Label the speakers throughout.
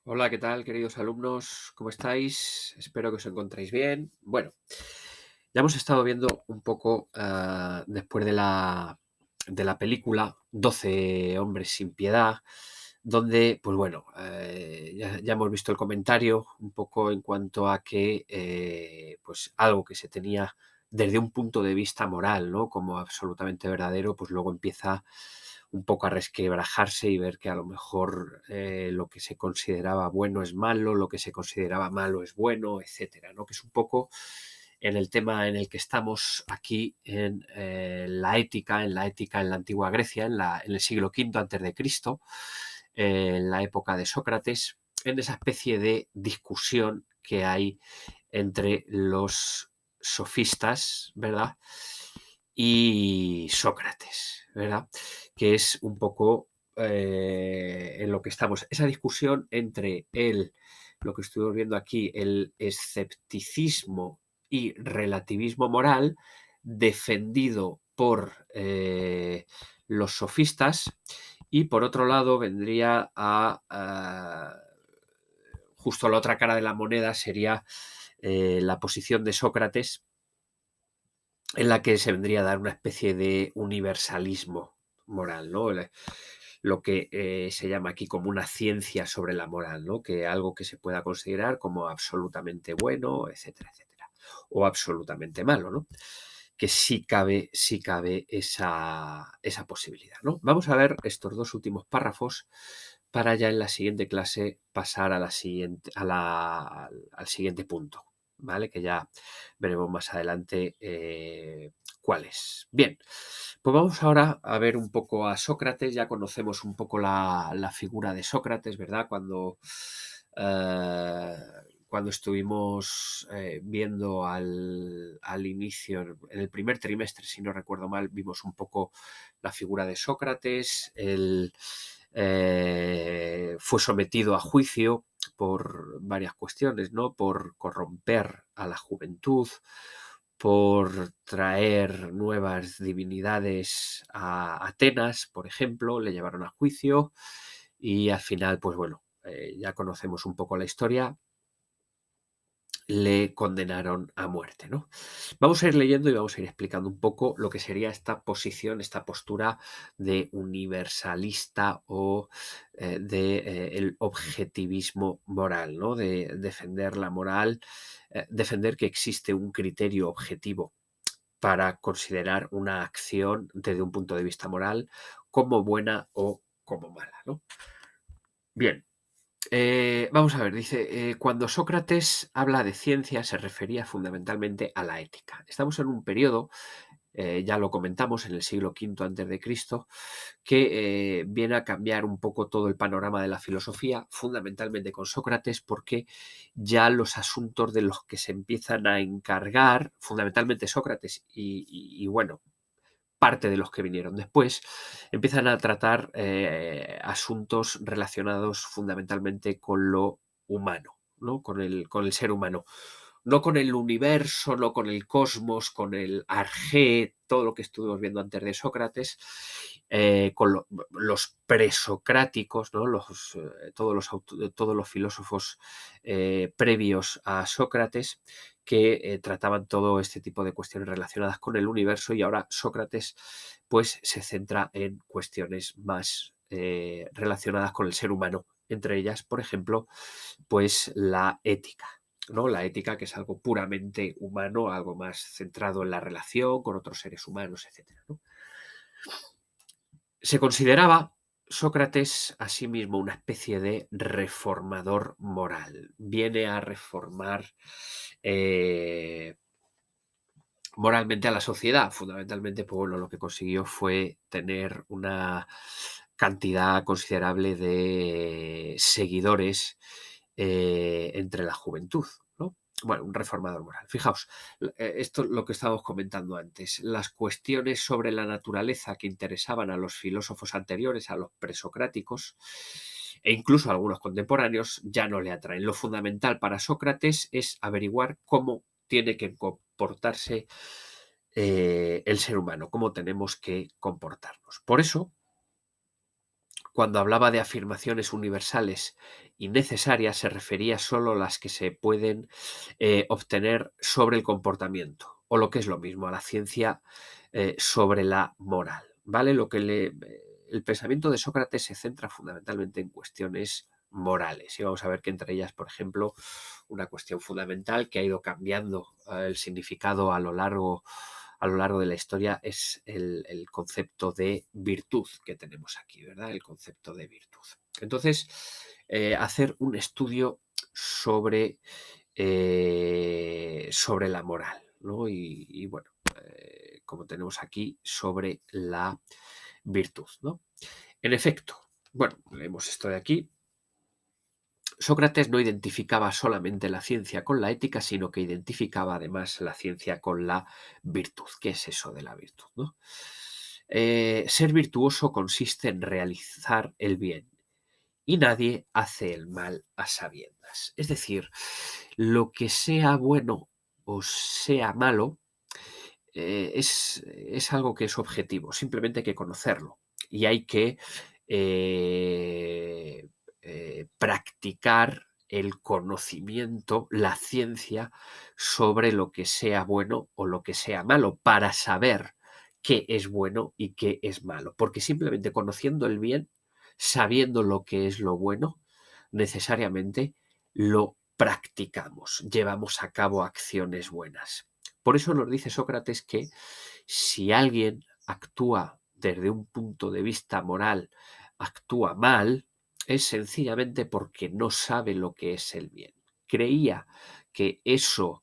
Speaker 1: Hola, ¿qué tal, queridos alumnos? ¿Cómo estáis? Espero que os encontréis bien. Bueno, ya hemos estado viendo un poco después de la película 12 hombres sin piedad, donde, pues bueno, ya hemos visto el comentario un poco en cuanto a que, pues algo que se tenía desde un punto de vista moral, ¿no? Como absolutamente verdadero, pues luego empieza un poco a resquebrajarse y ver que a lo mejor lo que se consideraba bueno es malo, lo que se consideraba malo es bueno, etcétera, ¿no? Que es un poco en el tema en el que estamos aquí en la ética en la antigua Grecia, en el siglo V antes de Cristo, en la época de Sócrates, en esa especie de discusión que hay entre los sofistas, ¿verdad? Y Sócrates, ¿verdad? Que es un poco en lo que estamos. Esa discusión entre lo que estuvimos viendo aquí, el escepticismo y relativismo moral, defendido por los sofistas, y por otro lado vendría justo la otra cara de la moneda sería la posición de Sócrates, en la que se vendría a dar una especie de universalismo moral, ¿no? Lo que se llama aquí como una ciencia sobre la moral, ¿no? Que algo que se pueda considerar como absolutamente bueno, etcétera, etcétera, o absolutamente malo, ¿no? Que sí cabe esa posibilidad, ¿no? Vamos a ver estos dos últimos párrafos para ya en la siguiente clase pasar a la siguiente, al siguiente punto, ¿vale? Que ya veremos más adelante cuál es. Bien, pues vamos ahora a ver un poco a Sócrates. Ya conocemos un poco la figura de Sócrates, ¿verdad? Eh, cuando estuvimos viendo al inicio, en el primer trimestre, si no recuerdo mal, vimos un poco la figura de Sócrates. Él fue sometido a juicio por varias cuestiones, ¿no? Por corromper a la juventud, por traer nuevas divinidades a Atenas, por ejemplo, le llevaron a juicio y al final, pues bueno, ya conocemos un poco la historia, le condenaron a muerte, ¿no? Vamos a ir leyendo y vamos a ir explicando un poco lo que sería esta posición, esta postura de universalista o el objetivismo moral, ¿no? De defender la moral, defender que existe un criterio objetivo para considerar una acción desde un punto de vista moral como buena o como mala, ¿no? Bien, vamos a ver, dice, cuando Sócrates habla de ciencia se refería fundamentalmente a la ética. Estamos en un periodo, ya lo comentamos, en el siglo V antes de Cristo, que viene a cambiar un poco todo el panorama de la filosofía, fundamentalmente con Sócrates, porque ya los asuntos de los que se empiezan a encargar, fundamentalmente Sócrates bueno, parte de los que vinieron después, empiezan a tratar asuntos relacionados fundamentalmente con lo humano, ¿no? Con el ser humano. No con el universo, no con el cosmos, con el arjé, todo lo que estuvimos viendo antes de Sócrates, con los presocráticos, ¿no? Todos los filósofos previos a Sócrates, que trataban todo este tipo de cuestiones relacionadas con el universo, y ahora Sócrates pues se centra en cuestiones más relacionadas con el ser humano, entre ellas, por ejemplo, pues la ética, ¿no? La ética, que es algo puramente humano, algo más centrado en la relación con otros seres humanos, etcétera, ¿no? Se consideraba Sócrates a sí mismo una especie de reformador moral. Viene a reformar eh, moralmente a la sociedad. Fundamentalmente, pues bueno, lo que consiguió fue tener una cantidad considerable de seguidores entre la juventud, ¿no? Bueno, un reformador moral. Fijaos, esto es lo que estábamos comentando antes. Las cuestiones sobre la naturaleza que interesaban a los filósofos anteriores, a los presocráticos, e incluso a algunos contemporáneos, ya no le atraen. Lo fundamental para Sócrates es averiguar cómo tiene que comportarse el ser humano, cómo tenemos que comportarnos. Por eso, cuando hablaba de afirmaciones universales y necesarias, se refería solo a las que se pueden obtener sobre el comportamiento, o lo que es lo mismo, a la ciencia sobre la moral, ¿vale? El pensamiento de Sócrates se centra fundamentalmente en cuestiones morales, y vamos a ver que entre ellas, por ejemplo, una cuestión fundamental que ha ido cambiando el significado a lo largo de la historia es el concepto de virtud que tenemos aquí, ¿verdad? El concepto de virtud. Entonces, hacer un estudio sobre la moral, ¿no? Y bueno, como tenemos aquí, sobre la virtud, ¿no? En efecto, bueno, leemos esto de aquí. Sócrates no identificaba solamente la ciencia con la ética, sino que identificaba además la ciencia con la virtud. ¿Qué es eso de la virtud, no? Ser virtuoso consiste en realizar el bien y nadie hace el mal a sabiendas. Es decir, lo que sea bueno o sea malo es algo que es objetivo, simplemente hay que conocerlo y hay que eh, practicar el conocimiento, la ciencia sobre lo que sea bueno o lo que sea malo, para saber qué es bueno y qué es malo. Porque simplemente conociendo el bien, sabiendo lo que es lo bueno, necesariamente lo practicamos, llevamos a cabo acciones buenas. Por eso nos dice Sócrates que si alguien actúa desde un punto de vista moral, actúa mal, es sencillamente porque no sabe lo que es el bien. Creía que esa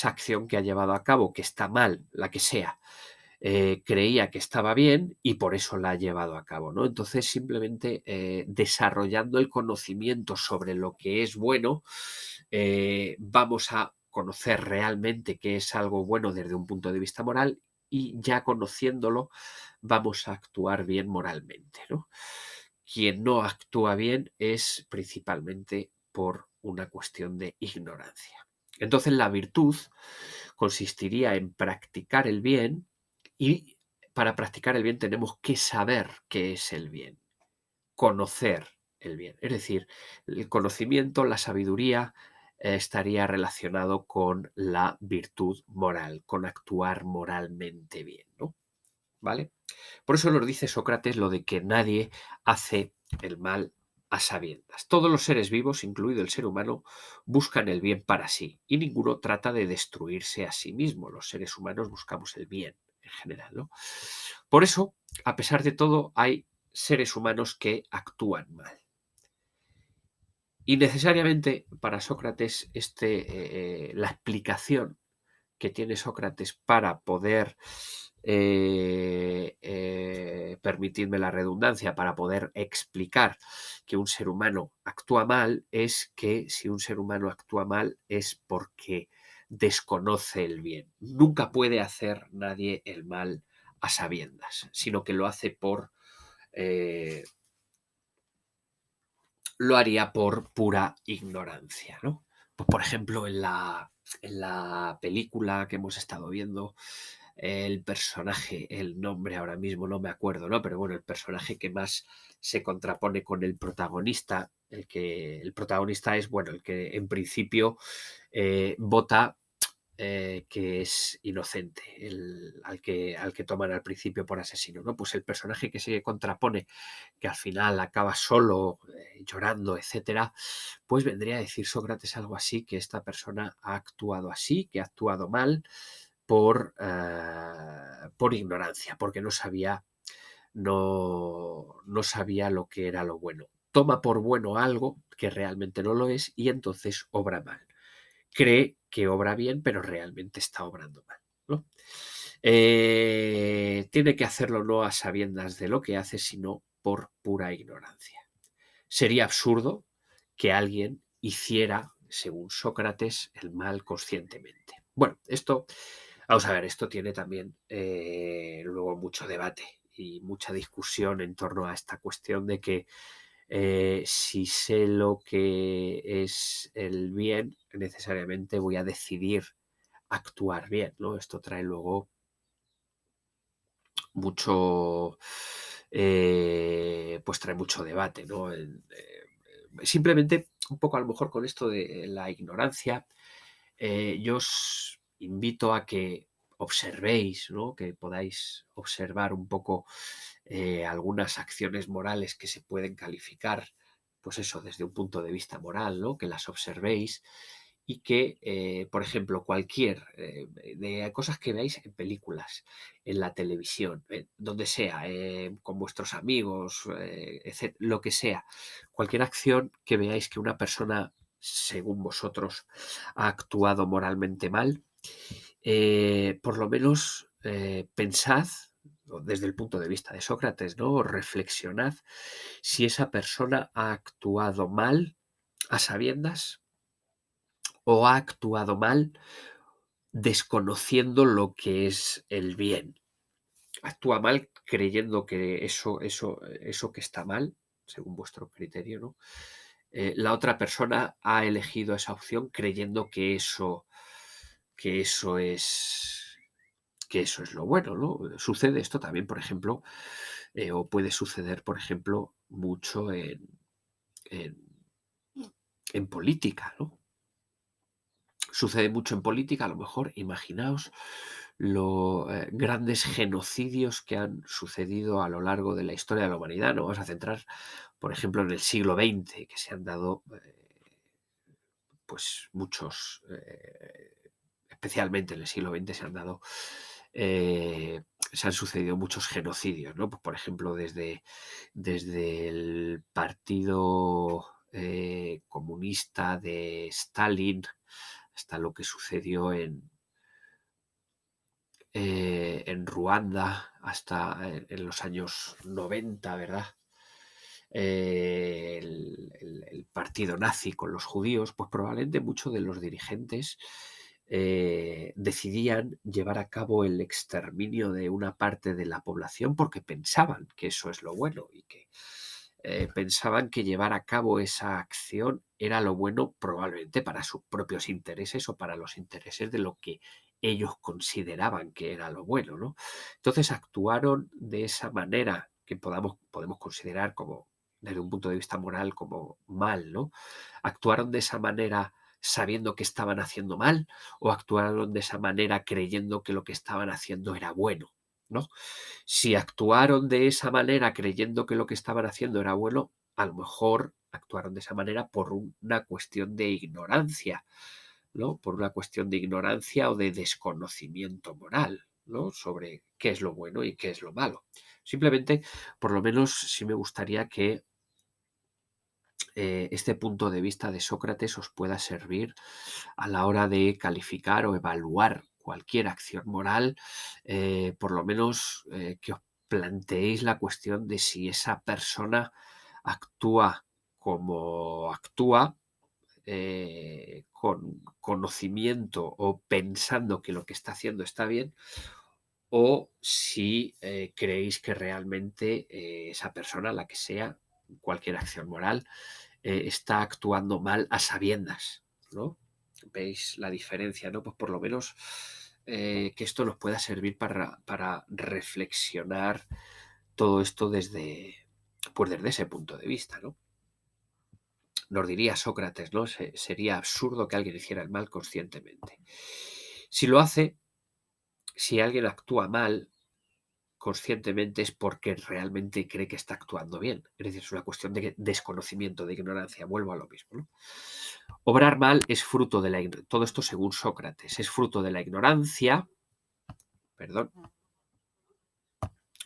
Speaker 1: acción que ha llevado a cabo, que está mal, la que sea, creía que estaba bien y por eso la ha llevado a cabo, ¿no? Entonces, simplemente desarrollando el conocimiento sobre lo que es bueno, vamos a conocer realmente qué es algo bueno desde un punto de vista moral y ya conociéndolo vamos a actuar bien moralmente, ¿no? Quien no actúa bien es principalmente por una cuestión de ignorancia. Entonces, la virtud consistiría en practicar el bien y para practicar el bien tenemos que saber qué es el bien, conocer el bien. Es decir, el conocimiento, la sabiduría estaría relacionado con la virtud moral, con actuar moralmente bien, ¿no? ¿Vale? Por eso nos dice Sócrates lo de que nadie hace el mal a sabiendas. Todos los seres vivos, incluido el ser humano, buscan el bien para sí y ninguno trata de destruirse a sí mismo. Los seres humanos buscamos el bien en general, ¿no? Por eso, a pesar de todo, hay seres humanos que actúan mal. Y necesariamente para Sócrates la explicación que tiene Sócrates para poder, permitidme la redundancia, para poder explicar que un ser humano actúa mal, es que si un ser humano actúa mal es porque desconoce el bien. Nunca puede hacer nadie el mal a sabiendas, sino que eh, lo haría por pura ignorancia, ¿no? Pues, por ejemplo, en la película que hemos estado viendo, el personaje, el nombre ahora mismo no me acuerdo, ¿no? Pero bueno, el personaje que más se contrapone con el protagonista, el protagonista es, bueno, el que en principio vota que es inocente, al que toman al principio por asesino, ¿no? Pues el personaje que se contrapone, que al final acaba solo, llorando, etcétera, pues vendría a decir Sócrates algo así, que esta persona ha actuado así, que ha actuado mal por ignorancia, porque no sabía lo que era lo bueno. Toma por bueno algo que realmente no lo es y entonces obra mal. Cree que obra bien, pero realmente está obrando mal, ¿no? Tiene que hacerlo no a sabiendas de lo que hace, sino por pura ignorancia. Sería absurdo que alguien hiciera, según Sócrates, el mal conscientemente. Bueno, vamos a ver, esto tiene también luego mucho debate y mucha discusión en torno a esta cuestión de que si sé lo que es el bien, necesariamente voy a decidir actuar bien, ¿no? Esto trae luego mucho, pues trae mucho debate, ¿no? Simplemente, un poco a lo mejor con esto de la ignorancia, yo os invito a que observéis, ¿no? Que podáis observar un poco algunas acciones morales que se pueden calificar, pues eso, desde un punto de vista moral, ¿no? Que las observéis y que, por ejemplo, cualquier de cosas que veáis en películas, en la televisión, donde sea, con vuestros amigos, lo que sea, cualquier acción que veáis que una persona, según vosotros, ha actuado moralmente mal, por lo menos pensad, o desde el punto de vista de Sócrates, ¿no? Reflexionad si esa persona ha actuado mal a sabiendas o ha actuado mal desconociendo lo que es el bien. Actúa mal creyendo que eso que está mal, según vuestro criterio, ¿no? La otra persona ha elegido esa opción creyendo que eso es que eso es lo bueno, ¿no? Sucede esto también, por ejemplo, o puede suceder, por ejemplo, mucho en, en política, ¿no? Sucede mucho en política, a lo mejor, imaginaos los grandes genocidios que han sucedido a lo largo de la historia de la humanidad. Nos vamos a centrar, por ejemplo, en el siglo XX, que se han dado pues muchos, especialmente en el siglo XX se han sucedido muchos genocidios, ¿no? Pues, por ejemplo, desde el Partido Comunista de Stalin hasta lo que sucedió en Ruanda, hasta en los años 90, ¿verdad? El partido nazi con los judíos, pues probablemente muchos de los dirigentes decidían llevar a cabo el exterminio de una parte de la población porque pensaban que eso es lo bueno y que pensaban que llevar a cabo esa acción era lo bueno probablemente para sus propios intereses o para los intereses de lo que ellos consideraban que era lo bueno, ¿no? Entonces actuaron de esa manera que podemos considerar como desde un punto de vista moral como mal, ¿no? Actuaron de esa manera sabiendo que estaban haciendo mal o actuaron de esa manera creyendo que lo que estaban haciendo era bueno, ¿no? Si actuaron de esa manera creyendo que lo que estaban haciendo era bueno, a lo mejor actuaron de esa manera por una cuestión de ignorancia, ¿no? Por una cuestión de ignorancia o de desconocimiento moral, ¿no? Sobre qué es lo bueno y qué es lo malo. Simplemente, por lo menos, sí me gustaría que este punto de vista de Sócrates os pueda servir a la hora de calificar o evaluar cualquier acción moral, por lo menos que os planteéis la cuestión de si esa persona actúa como actúa, con conocimiento o pensando que lo que está haciendo está bien, o si creéis que realmente esa persona, la que sea, cualquier acción moral, está actuando mal a sabiendas, ¿no? ¿Veis la diferencia, no? Pues por lo menos que esto nos pueda servir para reflexionar todo esto pues desde ese punto de vista, ¿no? Nos diría Sócrates, ¿no? Sería absurdo que alguien hiciera el mal conscientemente. Si lo hace, si alguien actúa mal conscientemente es porque realmente cree que está actuando bien. Es decir, es una cuestión de desconocimiento, de ignorancia. Vuelvo a lo mismo, ¿no? Obrar mal es fruto de todo esto según Sócrates, es fruto de la ignorancia, perdón,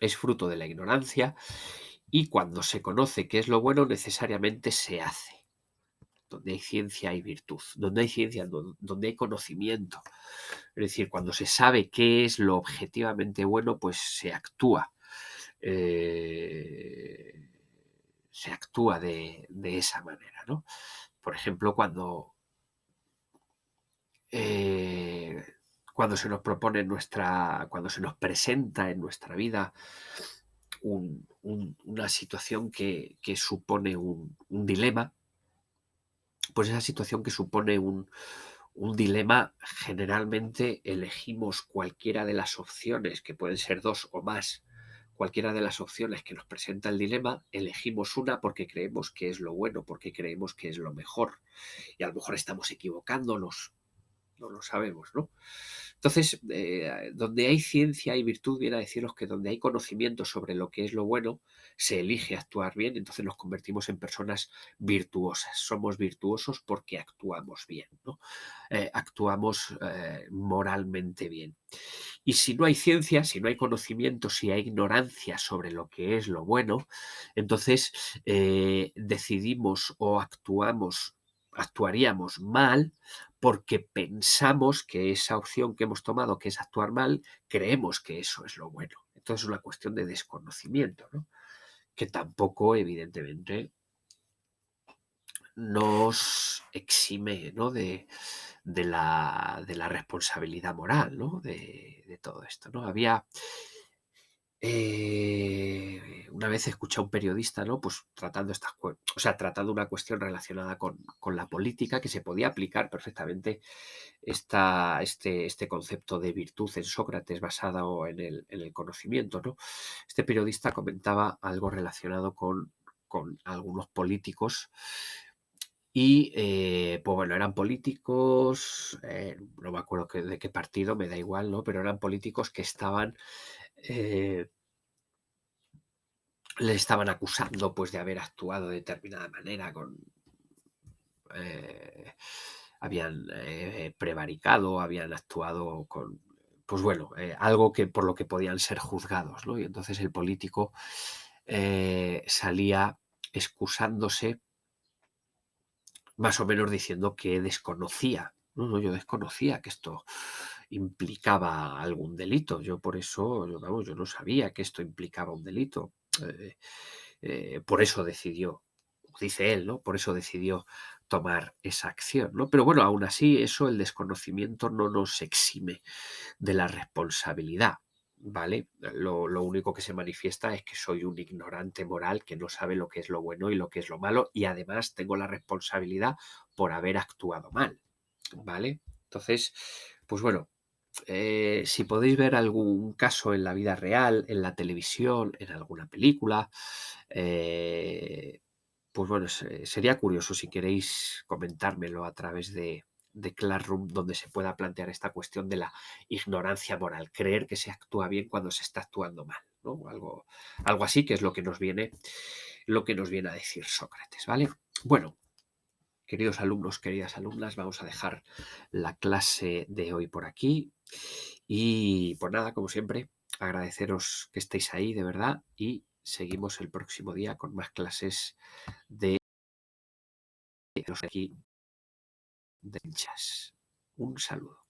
Speaker 1: es fruto de la ignorancia y cuando se conoce qué es lo bueno necesariamente se hace. Donde hay ciencia hay virtud, donde hay ciencia, donde hay conocimiento. Es decir, cuando se sabe qué es lo objetivamente bueno, pues se actúa. Se actúa de esa manera, ¿no? Por ejemplo, eh, cuando se nos propone cuando se nos presenta en nuestra vida una situación que supone un dilema, pues esa situación que supone un dilema, generalmente elegimos cualquiera de las opciones, que pueden ser dos o más, cualquiera de las opciones que nos presenta el dilema, elegimos una porque creemos que es lo bueno, porque creemos que es lo mejor. Y a lo mejor estamos equivocándonos, no lo sabemos, ¿no? Entonces, donde hay ciencia y virtud, viene a deciros que donde hay conocimiento sobre lo que es lo bueno, se elige actuar bien, entonces nos convertimos en personas virtuosas. Somos virtuosos porque actuamos bien, ¿no? Actuamos moralmente bien. Y si no hay ciencia, si no hay conocimiento, si hay ignorancia sobre lo que es lo bueno, entonces decidimos o actuaríamos mal porque pensamos que esa opción que hemos tomado, que es actuar mal, creemos que eso es lo bueno. Entonces es una cuestión de desconocimiento, ¿no? Que tampoco, evidentemente, nos exime, ¿no? de la responsabilidad moral, ¿no? De todo esto, ¿no? Una vez escuché a un periodista, ¿no? Pues tratando una cuestión relacionada con la política, que se podía aplicar perfectamente este concepto de virtud en Sócrates basado en el conocimiento, ¿no? Este periodista comentaba algo relacionado con algunos políticos y, pues bueno, eran políticos, no me acuerdo de qué partido, me da igual, ¿no? Pero eran políticos que eh, le estaban acusando, pues, de haber actuado de determinada manera eh, habían, prevaricado, habían actuado con, pues bueno, algo que por lo que podían ser juzgados, ¿no? Y entonces el político, salía excusándose más o menos diciendo que desconocía. No, no, yo desconocía que esto implicaba algún delito. Yo por eso, vamos, yo no sabía que esto implicaba un delito. Eh, por eso decidió, dice él, ¿no? Por eso decidió tomar esa acción, ¿no? Pero bueno, aún así, eso, el desconocimiento no nos exime de la responsabilidad, ¿vale? Lo único que se manifiesta es que soy un ignorante moral que no sabe lo que es lo bueno y lo que es lo malo, y además tengo la responsabilidad por haber actuado mal, ¿vale? Entonces, pues bueno, si podéis ver algún caso en la vida real, en la televisión, en alguna película, eh, pues bueno, sería curioso si queréis comentármelo a través de Classroom, donde se pueda plantear esta cuestión de la ignorancia moral, creer que se actúa bien cuando se está actuando mal, ¿no? Algo así, que es lo que nos viene a decir Sócrates, ¿vale? Bueno, queridos alumnos, queridas alumnas, vamos a dejar la clase de hoy por aquí. Y pues nada, como siempre, agradeceros que estéis ahí de verdad, y seguimos el próximo día con más clases de los aquí de hinchas. Un saludo.